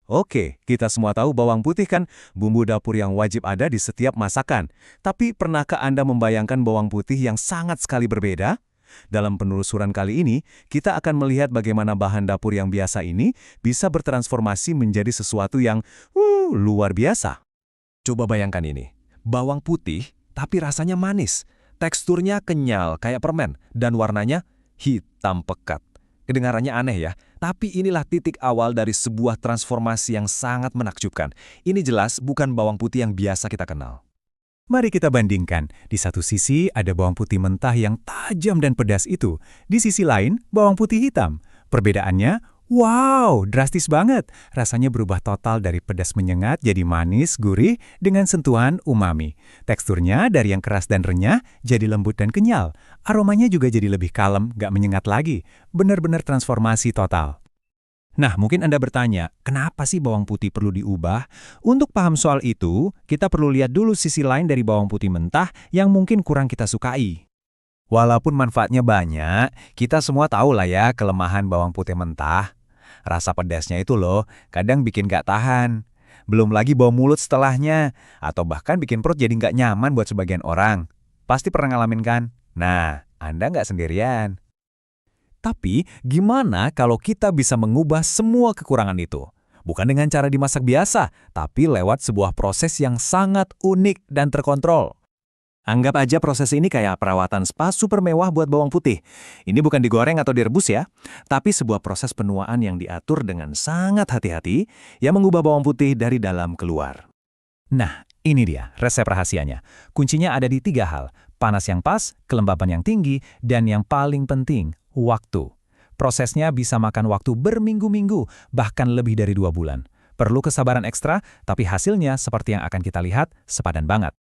Oke, kita semua tahu bawang putih kan bumbu dapur yang wajib ada di setiap masakan. Tapi pernahkah Anda membayangkan bawang putih yang sangat sekali berbeda? Dalam penelusuran kali ini, kita akan melihat bagaimana bahan dapur yang biasa ini bisa bertransformasi menjadi sesuatu yang luar biasa. Coba bayangkan ini, bawang putih tapi rasanya manis, teksturnya kenyal kayak permen, dan warnanya hitam pekat. Kedengarannya aneh ya, tapi inilah titik awal dari sebuah transformasi yang sangat menakjubkan. Ini jelas bukan bawang putih yang biasa kita kenal. Mari kita bandingkan. Di satu sisi ada bawang putih mentah yang tajam dan pedas itu. Di sisi lain, bawang putih hitam. Perbedaannya, wow, drastis banget. Rasanya berubah total dari pedas menyengat jadi manis, gurih, dengan sentuhan umami. Teksturnya dari yang keras dan renyah jadi lembut dan kenyal. Aromanya juga jadi lebih kalem, gak menyengat lagi. Benar-benar transformasi total. Nah, mungkin Anda bertanya, kenapa sih bawang putih perlu diubah? Untuk paham soal itu, kita perlu lihat dulu sisi lain dari bawang putih mentah yang mungkin kurang kita sukai. Walaupun manfaatnya banyak, kita semua tahu lah ya kelemahan bawang putih mentah. Rasa pedasnya itu loh, kadang bikin gak tahan. Belum lagi bau mulut setelahnya, atau bahkan bikin perut jadi gak nyaman buat sebagian orang. Pasti pernah ngalamin kan? Nah, Anda gak sendirian. Tapi, gimana kalau kita bisa mengubah semua kekurangan itu? Bukan dengan cara dimasak biasa, tapi lewat sebuah proses yang sangat unik dan terkontrol. Anggap aja proses ini kayak perawatan spa super mewah buat bawang putih. Ini bukan digoreng atau direbus ya, tapi sebuah proses penuaan yang diatur dengan sangat hati-hati yang mengubah bawang putih dari dalam keluar. Nah, ini dia resep rahasianya. Kuncinya ada di 3 hal, panas yang pas, kelembaban yang tinggi, dan yang paling penting, waktu. Prosesnya bisa makan waktu berminggu-minggu, bahkan lebih dari 2 bulan. Perlu kesabaran ekstra, tapi hasilnya seperti yang akan kita lihat, sepadan banget.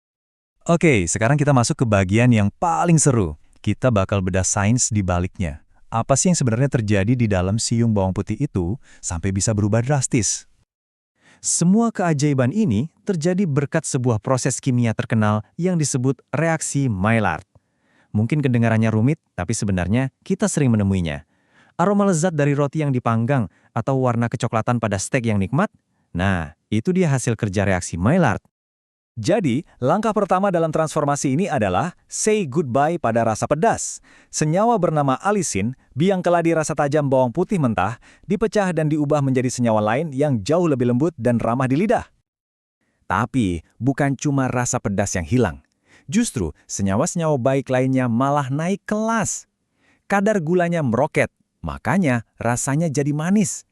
Oke, sekarang kita masuk ke bagian yang paling seru. Kita bakal bedah sains di baliknya. Apa sih yang sebenarnya terjadi di dalam siung bawang putih itu sampai bisa berubah drastis? Semua keajaiban ini terjadi berkat sebuah proses kimia terkenal yang disebut reaksi Maillard. Mungkin kedengarannya rumit, tapi sebenarnya kita sering menemuinya. Aroma lezat dari roti yang dipanggang atau warna kecoklatan pada steak yang nikmat? Nah, itu dia hasil kerja reaksi Maillard. Jadi, langkah pertama dalam transformasi ini adalah say goodbye pada rasa pedas. Senyawa bernama alisin, biang keladi rasa tajam bawang putih mentah, dipecah dan diubah menjadi senyawa lain yang jauh lebih lembut dan ramah di lidah. Tapi, bukan cuma rasa pedas yang hilang. Justru, senyawa-senyawa baik lainnya malah naik kelas. Kadar gulanya meroket, makanya rasanya jadi manis.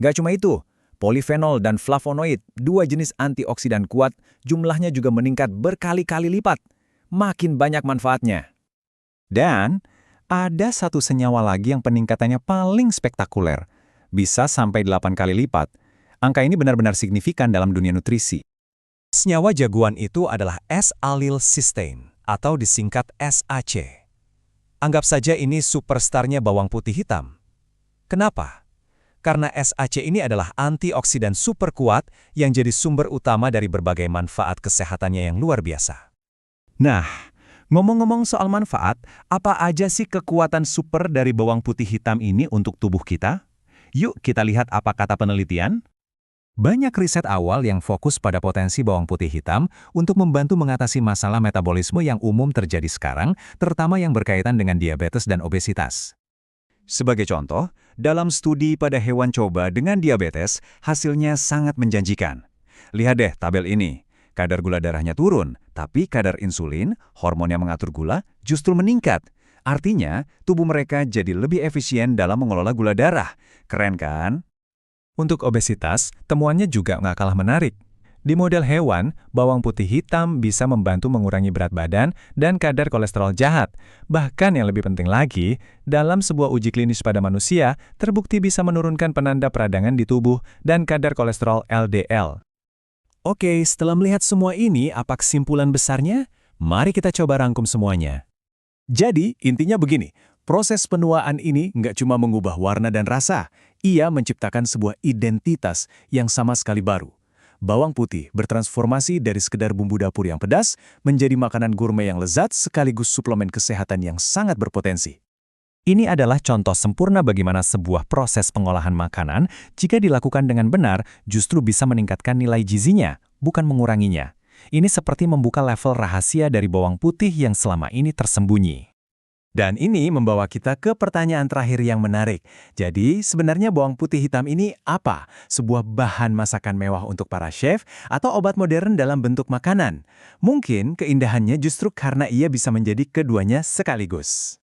Gak cuma itu, polifenol dan flavonoid, 2 jenis antioksidan kuat, jumlahnya juga meningkat berkali-kali lipat. Makin banyak manfaatnya. Dan, ada satu senyawa lagi yang peningkatannya paling spektakuler. Bisa sampai 8 kali lipat. Angka ini benar-benar signifikan dalam dunia nutrisi. Senyawa jagoan itu adalah S-alilcysteine, atau disingkat SAC. Anggap saja ini superstarnya bawang putih hitam. Kenapa? Karena SAC ini adalah antioksidan super kuat yang jadi sumber utama dari berbagai manfaat kesehatannya yang luar biasa. Nah, ngomong-ngomong soal manfaat, apa aja sih kekuatan super dari bawang putih hitam ini untuk tubuh kita? Yuk kita lihat apa kata penelitian. Banyak riset awal yang fokus pada potensi bawang putih hitam untuk membantu mengatasi masalah metabolisme yang umum terjadi sekarang, terutama yang berkaitan dengan diabetes dan obesitas. Sebagai contoh, dalam studi pada hewan coba dengan diabetes, hasilnya sangat menjanjikan. Lihat deh tabel ini. Kadar gula darahnya turun, tapi kadar insulin, hormon yang mengatur gula, justru meningkat. Artinya, tubuh mereka jadi lebih efisien dalam mengelola gula darah. Keren kan? Untuk obesitas, temuannya juga nggak kalah menarik. Di model hewan, bawang putih hitam bisa membantu mengurangi berat badan dan kadar kolesterol jahat. Bahkan yang lebih penting lagi, dalam sebuah uji klinis pada manusia, terbukti bisa menurunkan penanda peradangan di tubuh dan kadar kolesterol LDL. Oke, setelah melihat semua ini, apa kesimpulan besarnya? Mari kita coba rangkum semuanya. Jadi, intinya begini, proses penuaan ini nggak cuma mengubah warna dan rasa, ia menciptakan sebuah identitas yang sama sekali baru. Bawang putih bertransformasi dari sekedar bumbu dapur yang pedas menjadi makanan gourmet yang lezat sekaligus suplemen kesehatan yang sangat berpotensi. Ini adalah contoh sempurna bagaimana sebuah proses pengolahan makanan, jika dilakukan dengan benar, justru bisa meningkatkan nilai gizinya, bukan menguranginya. Ini seperti membuka level rahasia dari bawang putih yang selama ini tersembunyi. Dan ini membawa kita ke pertanyaan terakhir yang menarik. Jadi, sebenarnya bawang putih hitam ini apa? Sebuah bahan masakan mewah untuk para chef atau obat modern dalam bentuk makanan? Mungkin keindahannya justru karena ia bisa menjadi keduanya sekaligus.